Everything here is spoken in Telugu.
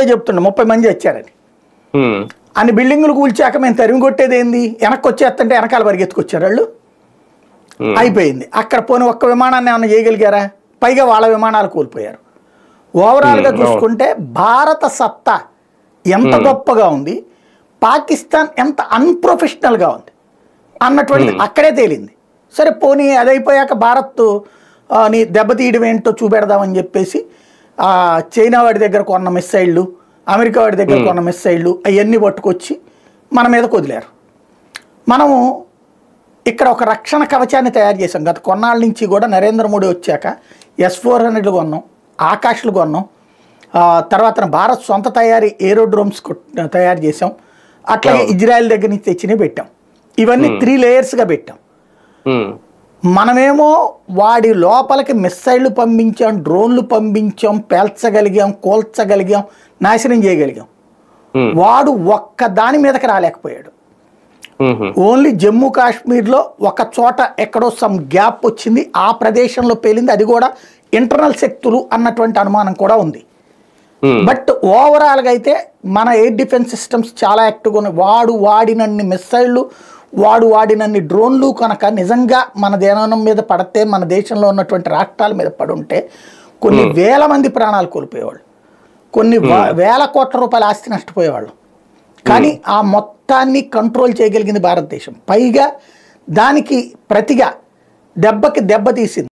వాడే చెప్తుండే 30 మంది వచ్చారని. అన్ని బిల్డింగులు కూల్చాక మేము తరిమి కొట్టేది ఏంది, వెనక్కి వచ్చేస్తుంటే వెనకాల పరిగెత్తుకొచ్చారు వాళ్ళు. అయిపోయింది అక్కడ. పోనీ ఒక్క విమానాన్ని ఏమైనా చేయగలిగారా? పైగా వాళ్ళ విమానాలు కోల్పోయారు. ఓవరాల్గా చూసుకుంటే భారత సత్తా ఎంత గొప్పగా ఉంది, పాకిస్తాన్ ఎంత అన్ప్రొఫెషనల్గా ఉంది అన్నటువంటిది అక్కడే తేలింది. సరే పోనీ అదైపోయాక భారత్ ని దెబ్బతీయడం ఏంటో చూపెడదామని చెప్పేసి చైనా వాడి దగ్గర కొన్న మిస్సైళ్ళు, అమెరికా వాడి దగ్గర కొన్న మిస్సైళ్ళు అవన్నీ పట్టుకొచ్చి మన మీద వదిలారు. మనము ఇక్కడ ఒక రక్షణ కవచాన్ని తయారు చేసాం. గత కొన్నాళ్ళ నుంచి కూడా నరేంద్ర మోడీ వచ్చాక S-400 కొన్నాం, ఆకాష్లు కొన్నాం, తర్వాత భారత్ సొంత తయారీ ఏరోడ్రోమ్స్ తయారు చేసాం. అట్లాగే ఇజ్రాయెల్ దగ్గర నుంచి తెచ్చినవి పెట్టాం. ఇవన్నీ 3 లేయర్స్గా పెట్టాం. మనమేమో వాడి లోపలికి మిస్సైళ్ళు పంపించాం, డ్రోన్లు పంపించాం, పేల్చగలిగాం, కోల్చగలిగాం, నాశనం చేయగలిగాం. వాడు ఒక్క దాని మీదకి రాలేకపోయాడు. ఓన్లీ జమ్మూ కాశ్మీర్లో ఒక చోట ఎక్కడో సమ్ గ్యాప్ వచ్చింది, ఆ ప్రదేశంలో పేలింది. అది కూడా ఇంటర్నల్ శక్తులు అన్నటువంటి అనుమానం కూడా ఉంది. బట్ ఓవరాల్గా అయితే మన ఎయిర్ డిఫెన్స్ సిస్టమ్స్ చాలా యాక్టివ్గా ఉన్నాయి. వాడు వాడినన్ని మిస్సైళ్ళు, వాడు వాడినన్ని డ్రోన్లు కనుక నిజంగా మన దేనం మీద పడితే, మన దేశంలో ఉన్నటువంటి రాష్ట్రాల మీద పడుంటే కొన్ని వేల మంది ప్రాణాలు కోల్పోయేవాళ్ళు, కొన్ని వేల కోట్ల రూపాయల ఆస్తి నష్టపోయేవాళ్ళు. కానీ ఆ మొత్తాన్ని కంట్రోల్ చేయగలిగింది భారతదేశం. పైగా దానికి ప్రతిగా దెబ్బకి దెబ్బ తీసింది.